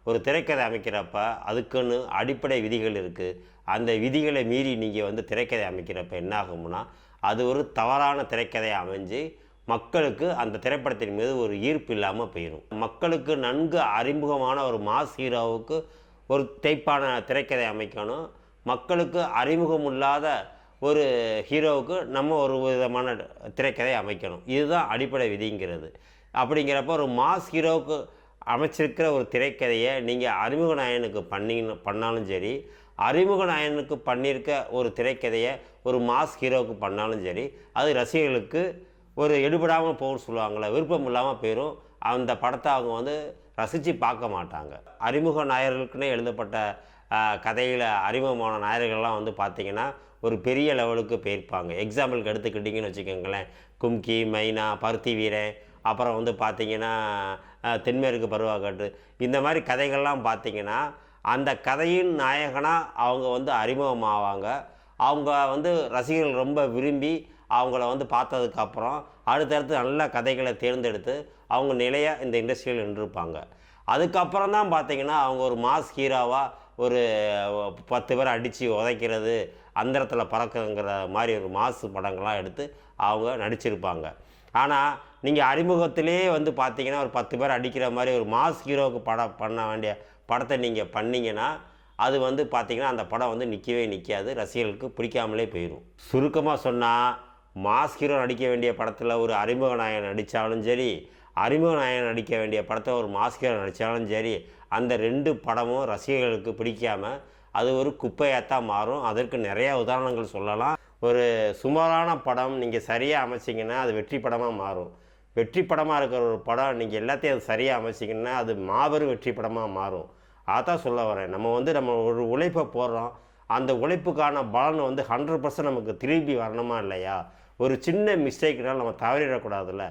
ஒரு திரைக்கதை அமைக்கிறப்ப அதுக்குன்னு அடிப்படை விதிகள் இருக்குது. அந்த விதிகளை மீறி நீங்கள் வந்து திரைக்கதை அமைக்கிறப்ப என்ன ஆகும்னா, அது ஒரு தவறான திரைக்கதை அமைஞ்சு மக்களுக்கு அந்த திரைப்படத்தின் மீது ஒரு ஈர்ப்பு இல்லாமல் போயிடும். மக்களுக்கு நன்கு அறிமுகமான ஒரு மாஸ் ஹீரோவுக்கு ஒரு டைப்பான திரைக்கதை அமைக்கணும். மக்களுக்கு அறிமுகம் இல்லாத ஒரு ஹீரோவுக்கு நம்ம ஒரு விதமான திரைக்கதை அமைக்கணும். இதுதான் அடிப்படை விதிங்கிறது. அப்படிங்கிறப்ப ஒரு மாஸ் ஹீரோவுக்கு அமைச்சிருக்கிற ஒரு திரைக்கதையை நீங்கள் அறிமுக நாயகனுக்கு பண்ணாலும் சரி, அறிமுக நாயகனுக்கு பண்ணியிருக்க ஒரு திரைக்கதையை ஒரு மாஸ் ஹீரோவுக்கு பண்ணாலும் சரி, அது ரசிகர்களுக்கு ஒரு எடுபடாமல் போகும்னு சொல்லுவாங்களே, விருப்பம் இல்லாமல் போயிடும். அந்த படத்தை அவங்க வந்து ரசித்து பார்க்க மாட்டாங்க. அறிமுக நாயகர்களுக்குன்னே எழுதப்பட்ட கதையில் அறிமுகமான நாயகர்கள்லாம் வந்து பார்த்திங்கன்னா ஒரு பெரிய லெவலுக்கு போயிருப்பாங்க. எக்ஸாம்பிளுக்கு எடுத்துக்கிட்டிங்கன்னு வச்சுக்கோங்களேன், கும்கி, மைனா, பருத்தி வீரன், அப்புறம் வந்து பார்த்திங்கன்னா தென்மேற்கு பருவக்காற்று, இந்த மாதிரி கதைகள்லாம் பார்த்திங்கன்னா அந்த கதையின் நாயகனாக அவங்க வந்து அறிமுகமாவாங்க. அவங்க வந்து ரசிகர்கள் ரொம்ப விரும்பி அவங்கள வந்து பார்த்ததுக்கப்புறம் அடுத்தடுத்து நல்ல கதைகளை தேர்ந்தெடுத்து அவங்க நிலையாக இந்த இண்டஸ்ட்ரியில் நின்றுருப்பாங்க. அதுக்கப்புறம் தான் பார்த்திங்கன்னா அவங்க ஒரு மாஸ் ஹீரோவாக ஒரு 10 பேரை அடித்து உதைக்கிறது, அந்தரத்தில் பறக்குங்கிற மாதிரி ஒரு மாசு படங்கள்லாம் எடுத்து அவங்க நடிச்சிருப்பாங்க. ஆனால் நீங்கள் அறிமுகத்திலே வந்து பார்த்தீங்கன்னா ஒரு 10 பேர் அடிக்கிற மாதிரி ஒரு மாஸ் ஹீரோவுக்கு பண்ண வேண்டிய படத்தை நீங்கள் பண்ணிங்கன்னா அது வந்து பார்த்திங்கன்னா அந்த படம் வந்து நிற்கவே நிற்காது, ரசிகர்களுக்கு பிடிக்காமலே போயிடும். சுருக்கமாக சொன்னால், மாஸ் ஹீரோ நடிக்க வேண்டிய படத்தில் ஒரு அறிமுக நாயகன் நடித்தாலும் சரி, அறிமுக நாயகன் நடிக்க வேண்டிய படத்தில் ஒரு மாஸ் ஹீரோ நடித்தாலும் சரி, அந்த 2 படமும் ரசிகர்களுக்கு பிடிக்காமல் அது ஒரு குப்பையாகத்தான் மாறும். அதற்கு நிறையா உதாரணங்கள் சொல்லலாம். ஒரு சுமாரான படம் நீங்கள் சரியாக அமைச்சிங்கன்னா அது வெற்றி படமாக மாறும். வெற்றி படமாக இருக்கிற ஒரு படம் நீங்கள் எல்லாத்தையும் அது சரியாக அமைச்சிங்கன்னா அது மாபெரும் வெற்றி படமாக மாறும். அதான் சொல்ல வரேன். நம்ம ஒரு உழைப்பை போடுறோம், அந்த உழைப்புக்கான பலன் வந்து 100% நமக்கு திரும்பி வரணுமா இல்லையா? ஒரு சின்ன மிஸ்டேக்னால் நம்ம தவறிடக்கூடாதுல்ல.